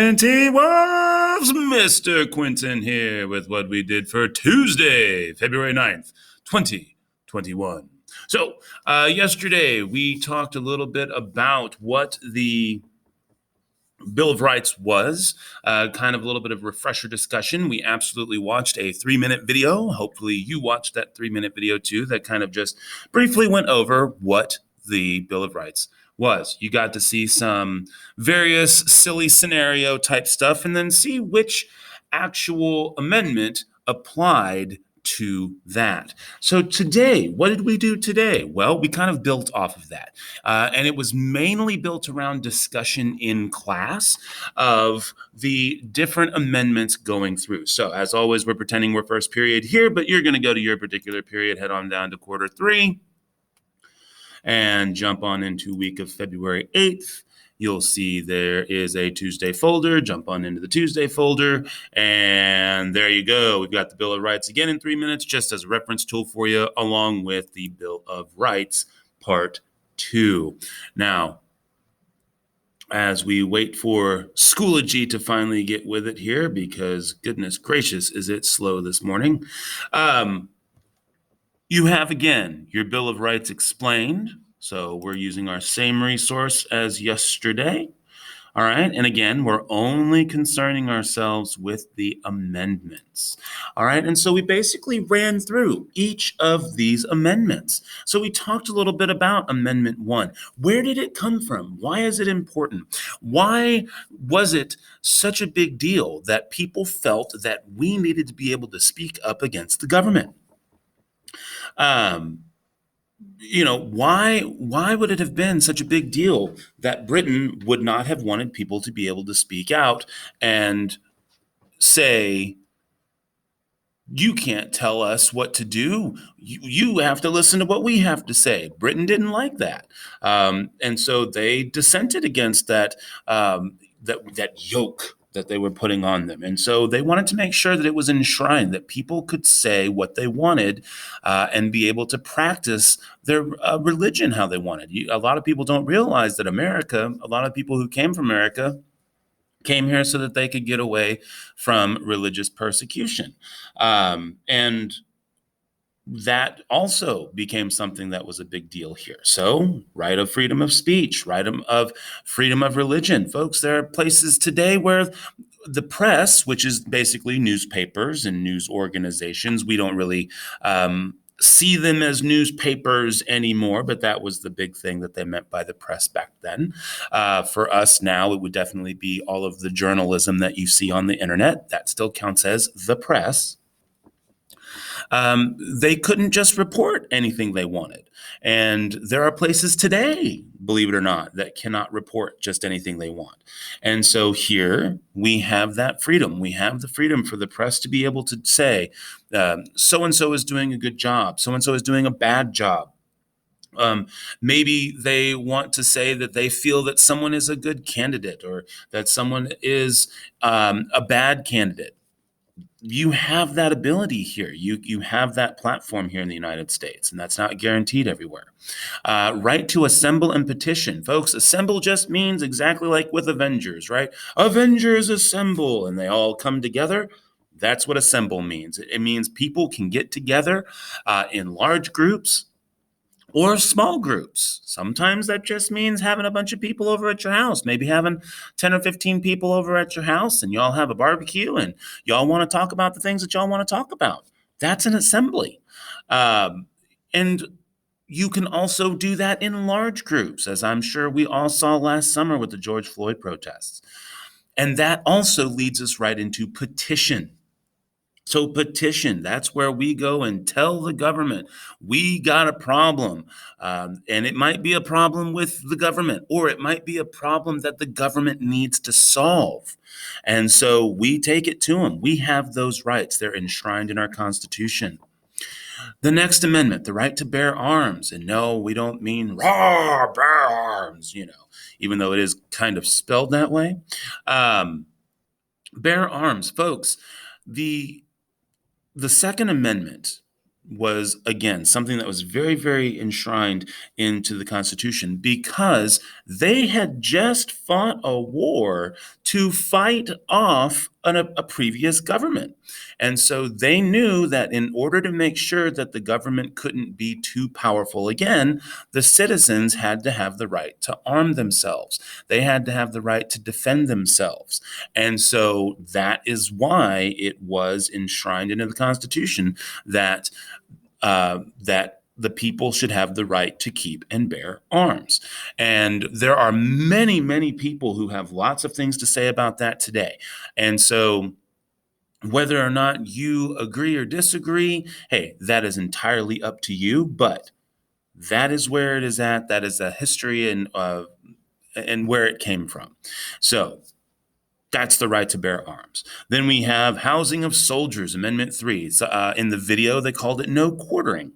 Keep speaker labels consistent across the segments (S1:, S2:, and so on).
S1: T-Wolves, Mr. Quinton here with what we did for Tuesday, February 9th, 2021. So, yesterday we talked a little bit about what the Bill of Rights was, kind of a little bit of refresher discussion. We absolutely watched a 3-minute video. Hopefully you watched that 3-minute video too, that kind of just briefly went over what the Bill of Rights was. You got to see some various silly scenario type stuff and then see which actual amendment applied to that. So today, what did we do today? Well, we kind of built off of that. And it was mainly built around discussion in class of the different amendments going through. So as always, we're pretending we're first period here, but you're going to go to your particular period, head on down to quarter 3 and jump on into week of February 8th. You'll see there is a Tuesday folder. Jump on into the Tuesday folder, and there you go. We've got the Bill of Rights again in 3 minutes, just as a reference tool for you, along with the Bill of Rights Part 2. Now, as we wait for Schoology to finally get with it here, because goodness gracious, is it slow this morning. You have, again, your Bill of Rights explained. So we're using our same resource as yesterday. All right. And again, we're only concerning ourselves with the amendments. All right. And so we basically ran through each of these amendments. So we talked a little bit about Amendment 1. Where did it come from? Why is it important? Why was it such a big deal that people felt that we needed to be able to speak up against the government? Why would it have been such a big deal that Britain would not have wanted people to be able to speak out and say, you can't tell us what to do. You have to listen to what we have to say. Britain didn't like that. And so they dissented against that yoke that they were putting on them. And so they wanted to make sure that it was enshrined, that people could say what they wanted and be able to practice their religion how they wanted. A lot of people don't realize that a lot of people who came from America came here so that they could get away from religious persecution. And that also became something that was a big deal here. So, right of freedom of speech, right of freedom of religion. Folks, there are places today where the press, which is basically newspapers and news organizations, we don't really see them as newspapers anymore, but that was the big thing that they meant by the press back then. For us now, it would definitely be all of the journalism that you see on the internet. That still counts as the press. They couldn't just report anything they wanted. And there are places today, believe it or not, that cannot report just anything they want. And so here we have that freedom. We have the freedom for the press to be able to say, so-and-so is doing a good job. So-and-so is doing a bad job. Maybe they want to say that they feel that someone is a good candidate or that someone is a bad candidate. You have that ability here. You have that platform here in the United States, and that's not guaranteed everywhere. Right to assemble and petition. Folks, assemble just means exactly like with Avengers, right? Avengers assemble, and they all come together. That's what assemble means. It means people can get together in large groups or small groups. Sometimes that just means having a bunch of people over at your house, maybe having 10 or 15 people over at your house, and y'all have a barbecue and y'all want to talk about the things that y'all want to talk about. That's an assembly. And you can also do that in large groups, as I'm sure we all saw last summer with the George Floyd protests. And that also leads us right into petition. So petition, that's where we go and tell the government, we got a problem. And it might be a problem with the government, or it might be a problem that the government needs to solve. And so we take it to them. We have those rights. They're enshrined in our Constitution. The next amendment, the right to bear arms. And no, we don't mean raw, bear arms, even though it is kind of spelled that way. Bear arms, folks. The Second Amendment was, again, something that was very, very enshrined into the Constitution because they had just fought a war to fight off a previous government. And so they knew that in order to make sure that the government couldn't be too powerful again, the citizens had to have the right to arm themselves. They had to have the right to defend themselves. And so that is why it was enshrined into the Constitution that that the people should have the right to keep and bear arms. And there are many, many people who have lots of things to say about that today. And so whether or not you agree or disagree, hey, that is entirely up to you. But that is where it is at. That is the history and where it came from. So that's the right to bear arms. Then we have housing of soldiers, Amendment 3. So, in the video, they called it no quartering.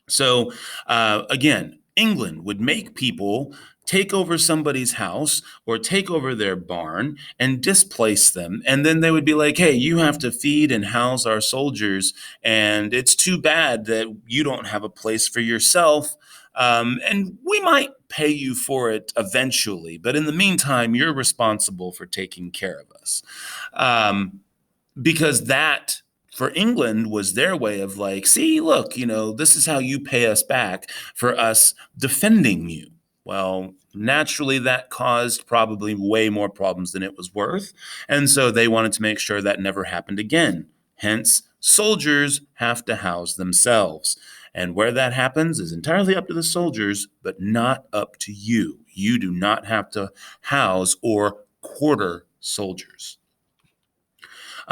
S1: So, again, England would make people take over somebody's house or take over their barn and displace them. And then they would be like, hey, you have to feed and house our soldiers. And it's too bad that you don't have a place for yourself. And we might pay you for it eventually. But in the meantime, you're responsible for taking care of us. Because that for England was their way of like, see, look, this is how you pay us back for us defending you. Well, naturally, that caused probably way more problems than it was worth. And so they wanted to make sure that never happened again. Hence, soldiers have to house themselves. And where that happens is entirely up to the soldiers, but not up to you. You do not have to house or quarter soldiers.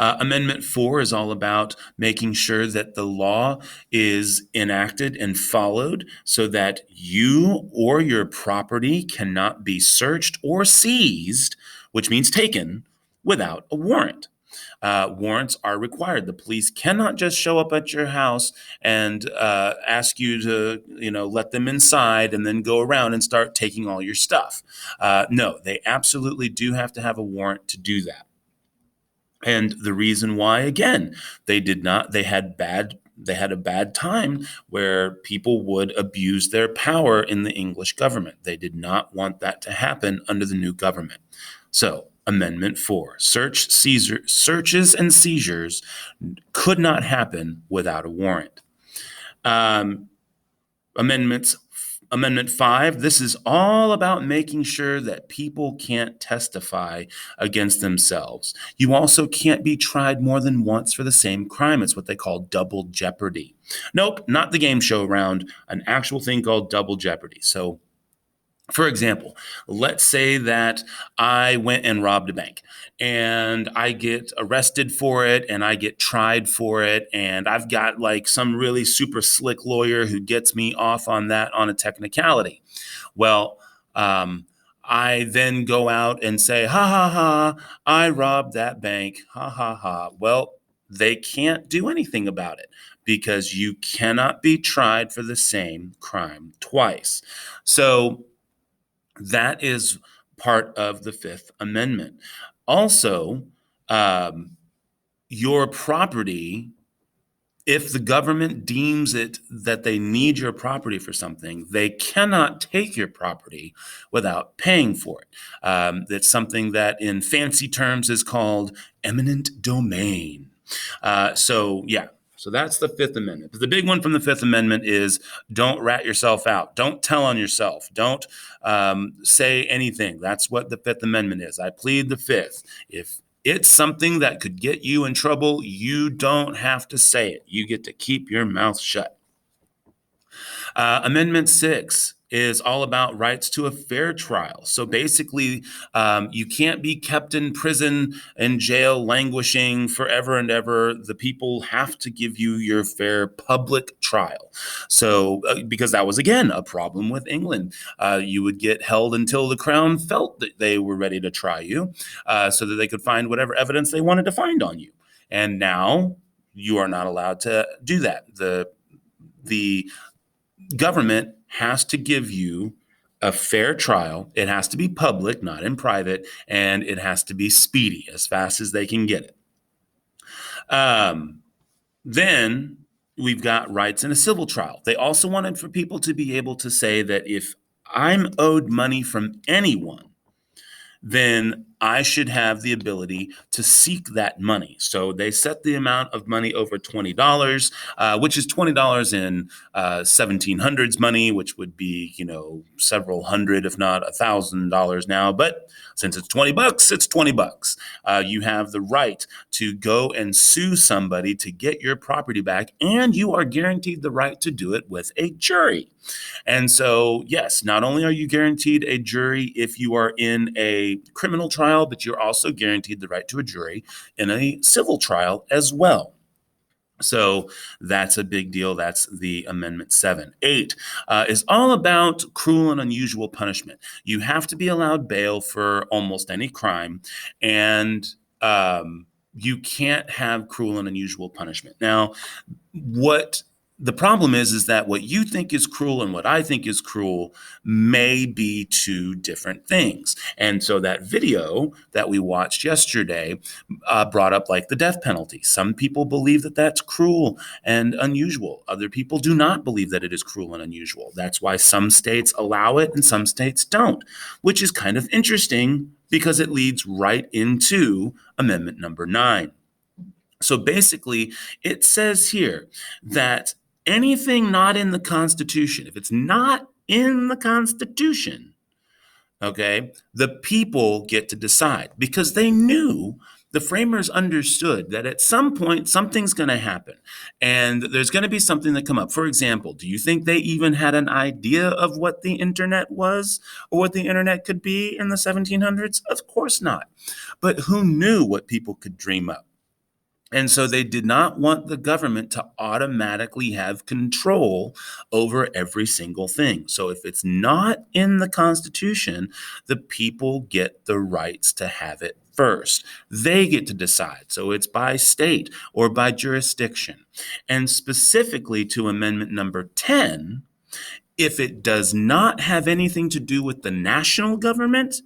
S1: Amendment 4 is all about making sure that the law is enacted and followed so that you or your property cannot be searched or seized, which means taken, without a warrant. Warrants are required. The police cannot just show up at your house and ask you to, let them inside and then go around and start taking all your stuff. No, they absolutely do have to have a warrant to do that. And the reason why, again, they had a bad time where people would abuse their power in the English government. They did not want that to happen under the new government. So, Amendment 4, searches and seizures could not happen without a warrant. Amendment 5, this is all about making sure that people can't testify against themselves. You also can't be tried more than once for the same crime. It's what they call double jeopardy. Nope, not the game show round, an actual thing called double jeopardy. So, for example, let's say that I went and robbed a bank and I get arrested for it and I get tried for it. And I've got like some really super slick lawyer who gets me off on that on a technicality. Well, I then go out and say, ha ha ha, I robbed that bank, ha ha ha. Well, they can't do anything about it because you cannot be tried for the same crime twice. So, that is part of the Fifth Amendment. Also, your property, if the government deems it that they need your property for something, they cannot take your property without paying for it. That's something that in fancy terms is called eminent domain. So that's the Fifth Amendment. But the big one from the Fifth Amendment is don't rat yourself out. Don't tell on yourself. Don't say anything. That's what the Fifth Amendment is. I plead the Fifth. If it's something that could get you in trouble, you don't have to say it. You get to keep your mouth shut. Amendment 6 is all about rights to a fair trial. So basically, you can't be kept in prison and jail languishing forever and ever. The people have to give you your fair public trial. So because that was, again, a problem with England. You would get held until the Crown felt that they were ready to try you so that they could find whatever evidence they wanted to find on you. And now you are not allowed to do that. The government has to give you a fair trial. It has to be public, not in private, and it has to be speedy, as fast as they can get it. Then we've got rights in a civil trial. They also wanted for people to be able to say that if I'm owed money from anyone, then I should have the ability to seek that money. So they set the amount of money over $20, which is $20 in 1700s money, which would be, several hundred, if not $1,000 now. But since it's $20, it's $20. You have the right to go and sue somebody to get your property back, and you are guaranteed the right to do it with a jury. And so, yes, not only are you guaranteed a jury if you are in a criminal trial, but you're also guaranteed the right to a jury in a civil trial as well. So that's a big deal. That's the Amendment 7. 8 is all about cruel and unusual punishment. You have to be allowed bail for almost any crime, and you can't have cruel and unusual punishment. Now, what the problem is that what you think is cruel and what I think is cruel may be two different things. And so that video that we watched yesterday brought up like the death penalty. Some people believe that that's cruel and unusual. Other people do not believe that it is cruel and unusual. That's why some states allow it and some states don't, which is kind of interesting because it leads right into Amendment number 9. So basically, it says here that anything not in the Constitution, if it's not in the Constitution, okay, the people get to decide because they knew, the framers understood that at some point something's going to happen and there's going to be something that come up. For example, do you think they even had an idea of what the internet was or what the internet could be in the 1700s? Of course not. But who knew what people could dream up? And so they did not want the government to automatically have control over every single thing. So if it's not in the Constitution, the people get the rights to have it first. They get to decide. So it's by state or by jurisdiction. And specifically to Amendment number 10, if it does not have anything to do with the national government,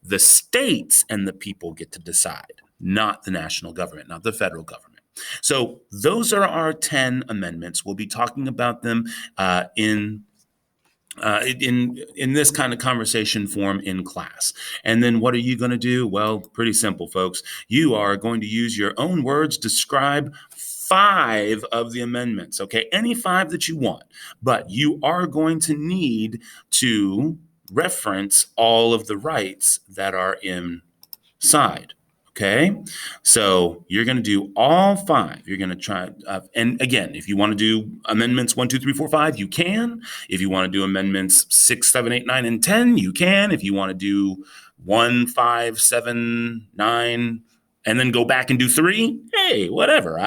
S1: the states and the people get to decide, not the national government, not the federal government. So those are our 10 amendments. We'll be talking about them in this kind of conversation form in class. And then what are you going to do? Well, pretty simple, folks. You are going to use your own words, describe 5 of the amendments, okay? Any 5 that you want, but you are going to need to reference all of the rights that are inside. Okay, so you're going to do all 5. You're going to try, and again, if you want to do amendments 1, 2, 3, 4, 5, you can. If you want to do amendments 6, 7, 8, 9, and 10, you can. If you want to do 1, 5, 7, 9, and then go back and do 3, hey, whatever.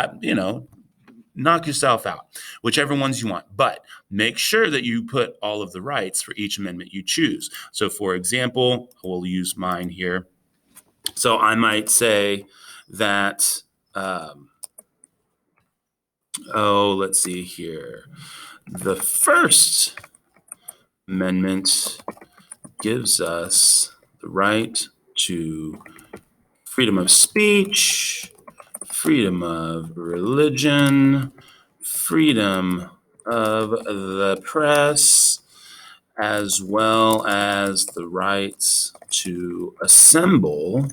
S1: Knock yourself out, whichever ones you want. But make sure that you put all of the rights for each amendment you choose. So, for example, we'll use mine here. So I might say that, let's see here. The First Amendment gives us the right to freedom of speech, freedom of religion, freedom of the press, as well as the rights to assemble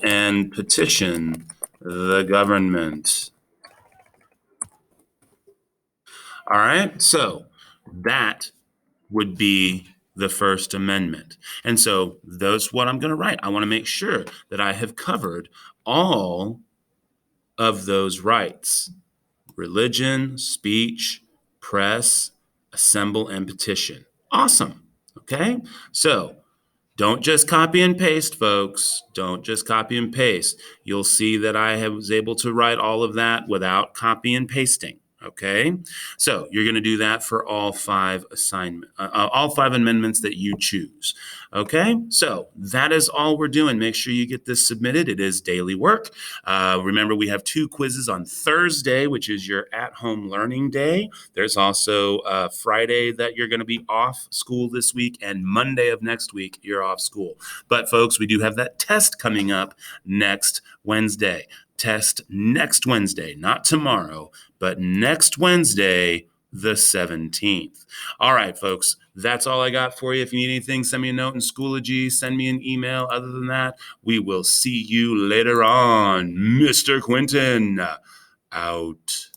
S1: and petition the government. All right, so that would be the First Amendment. And so that's what I'm going to write. I want to make sure that I have covered all of those rights: religion, speech, press, assemble, and petition. Awesome. Okay, so don't just copy and paste, folks. Don't just copy and paste. You'll see that I was able to write all of that without copy and pasting. Okay, so you're going to do that for all 5 amendments that you choose. Okay, so that is all we're doing. Make sure you get this submitted. It is daily work. Remember, we have 2 quizzes on Thursday, which is your at-home learning day. There's also Friday that you're going to be off school this week, and Monday of next week you're off school. But folks, we do have that test coming up next Wednesday. test next Wednesday, not tomorrow, but next Wednesday, the 17th. All right, folks, that's all I got for you. If you need anything, send me a note in Schoology, send me an email. Other than that, we will see you later on. Mr. Quinton, out.